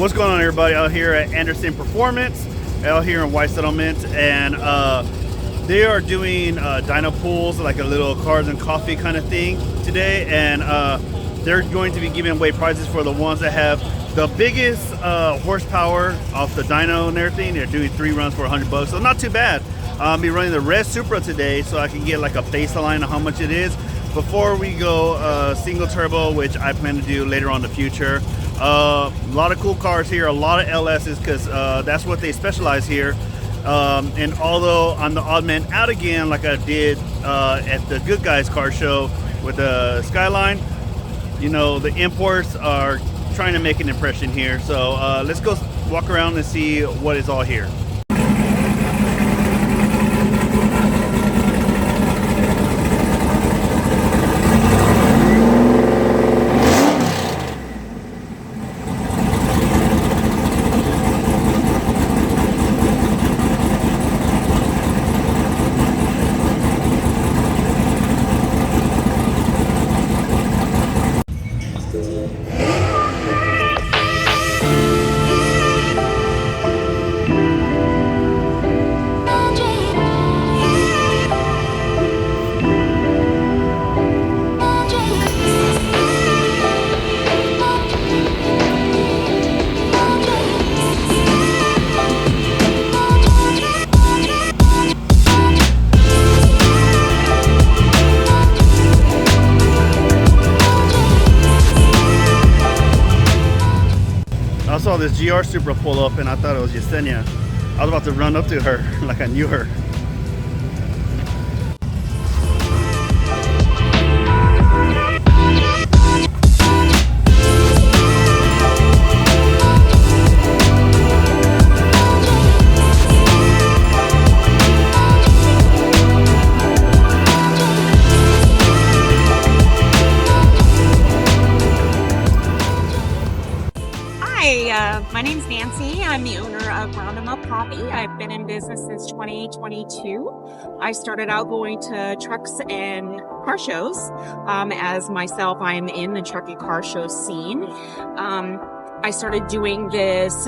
What's going on, everybody? Out here at Anderson Performance, out here in White Settlement, and they are doing dyno pools, like a little cars and coffee kind of thing today, and they're going to be giving away prizes for the ones that have the biggest horsepower off the dyno and everything. They're doing 3 runs for $100, so not too bad. I'll be running the red Supra today, so I can get like a baseline of how much it is before we go single turbo, which I plan to do later on in the future. A lot of cool cars here, a lot of LS's, because that's what they specialize here. And although I'm the odd man out again, like I did at the Good Guys car show with the Skyline, you know, the imports are trying to make an impression here. So let's go walk around and see what is all here. I saw this GR Supra pull up and I thought it was Yesenia. I was about to run up to her like I knew her. My name's Nancy. I'm the owner of Roundup Coffee. I've been in business since 2022. I started out going to trucks and car shows. As myself, I'm in the truck and car show scene. I started doing this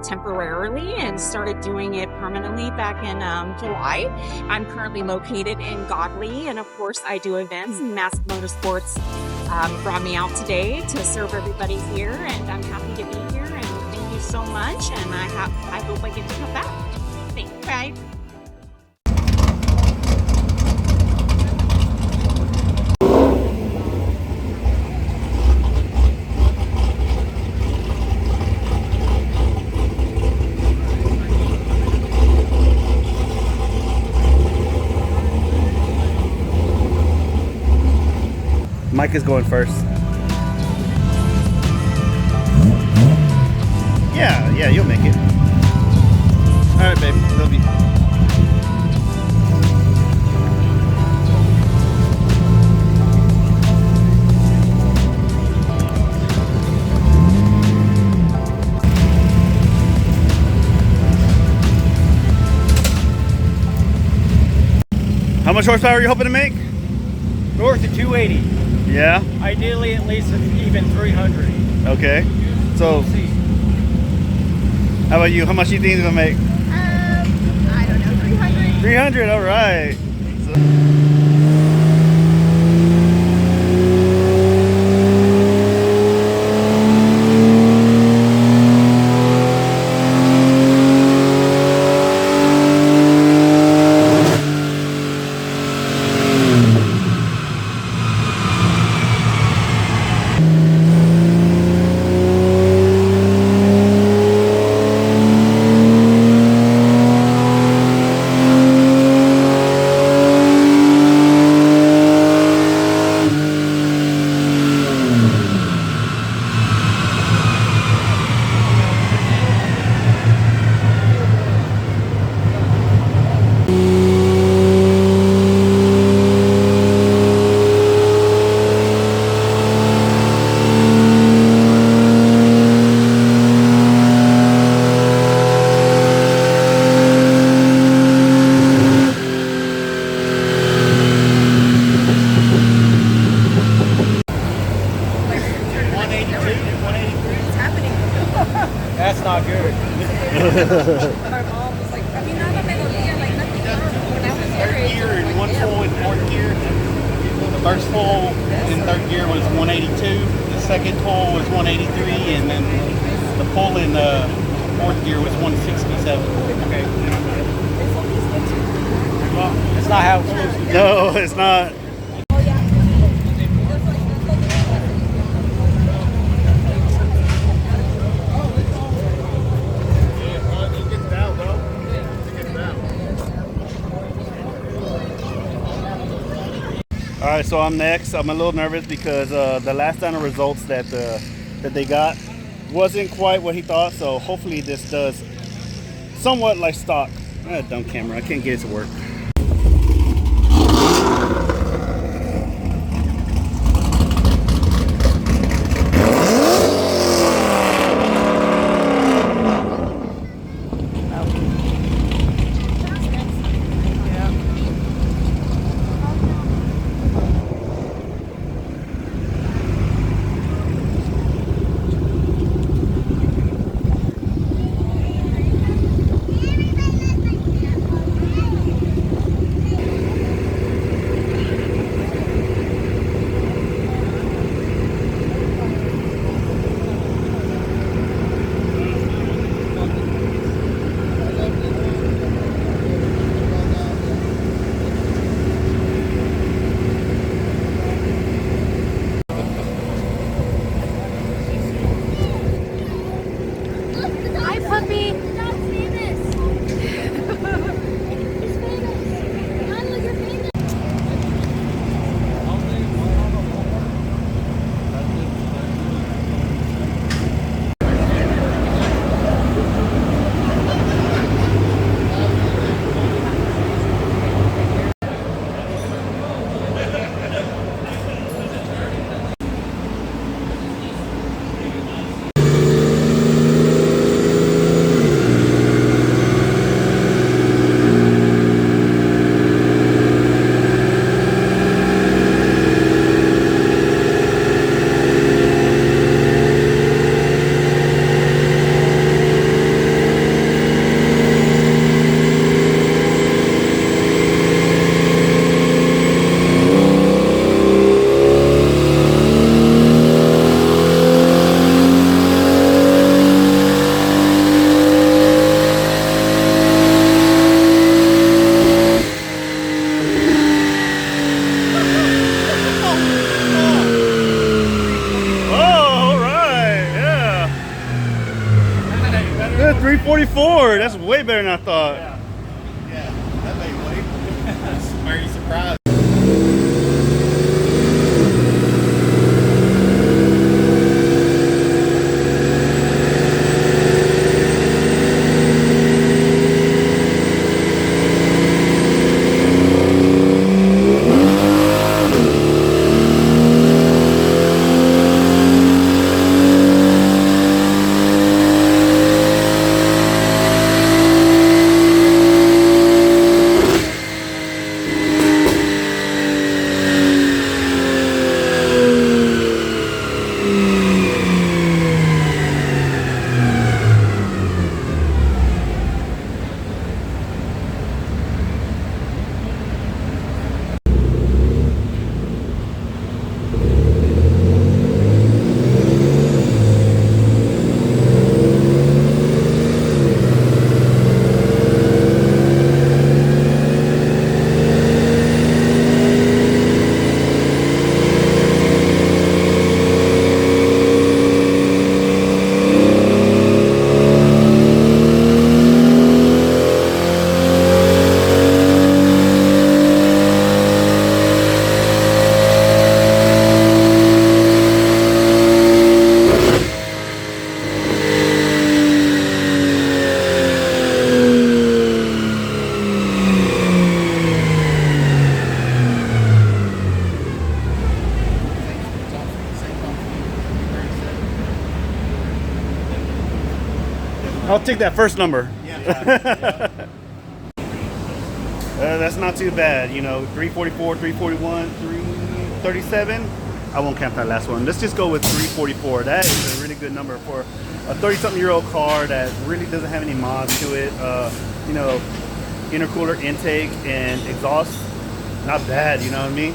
temporarily and started doing it permanently back in July. I'm currently located in Godley, and of course I do events. Mask Motorsports brought me out today to serve everybody here, and I'm happy to be here, and thank you so much, and I hope I get to come back. Thanks, bye. Mike is going first. Yeah, you'll make it. All right, babe. Love you. How much horsepower are you hoping to make? North of 280. Yeah? Ideally at least even 300. Okay. So, how about you? How much do you think it's gonna make? I don't know, 300. 300, all right. That's not good. Our mom was like, I mean, nada me dolía, like nothing when I was your age. Gear in one full in fourth gear. The first full in third gear was 182. The second pull was 183, and then the pull in fourth gear was 167. Okay. Well, that's not how it's supposed to be. No, it's not. Oh, yeah. All right, so I'm next. I'm a little nervous because the last dyno results that they got wasn't quite what he thought. So hopefully this does somewhat like stock. Dumb camera. I can't get it to work. Hi, puppy. Not famous. He's famous. Lionel, you're famous. Oh, all right, yeah. 344. That's way better than I thought. Yeah, that made way. That's very surprised. I'll take that first number. Yeah. That's not too bad, you know. 344, 341, 337. I won't count that last one. Let's just go with 344. That is a really good number for a 30-something-year-old car that really doesn't have any mods to it. You know, intercooler intake and exhaust, not bad, you know what I mean?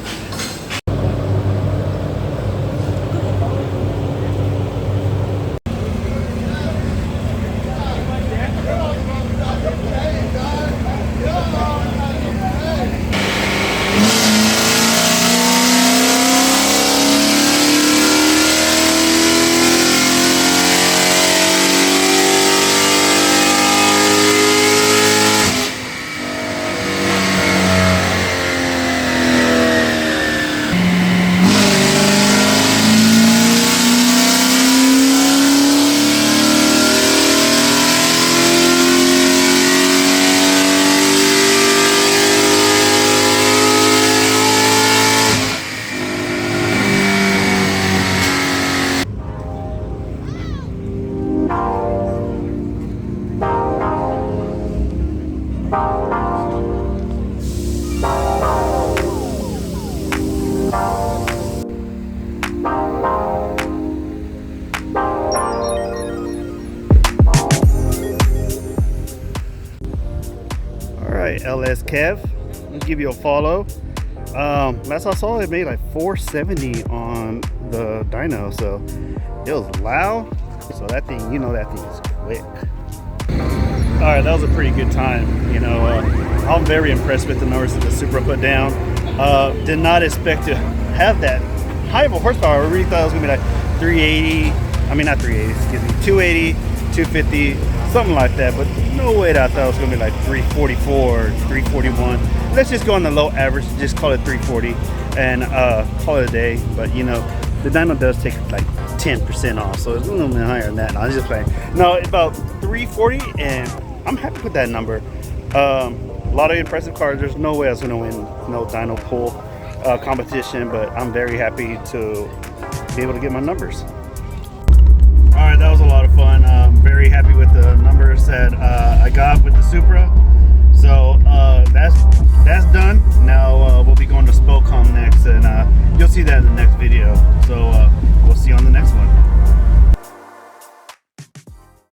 LS Kev, I'll give you a follow. Last I saw, it made like 470 on the dyno, so it was loud. So that thing, you know, that thing is quick. All right, that was a pretty good time. You know, I'm very impressed with the numbers that the Supra put down. Did not expect to have that high of a horsepower. I really thought it was gonna be like 380. I mean, not 380, excuse me, 280, 250, something like that. But no way that I thought it was gonna be like 344, 341. Let's just go on the low average, just call it 340 and call it a day. But you know, the dyno does take like 10% off, so it's a little bit higher than that. No, I was just playing. No, about 340, and I'm happy with that number. A lot of impressive cars. There's no way I was gonna win no dyno pull competition, but I'm very happy to be able to get my numbers. All right, that was a lot of fun. I'm very happy with the numbers that I got with the Supra.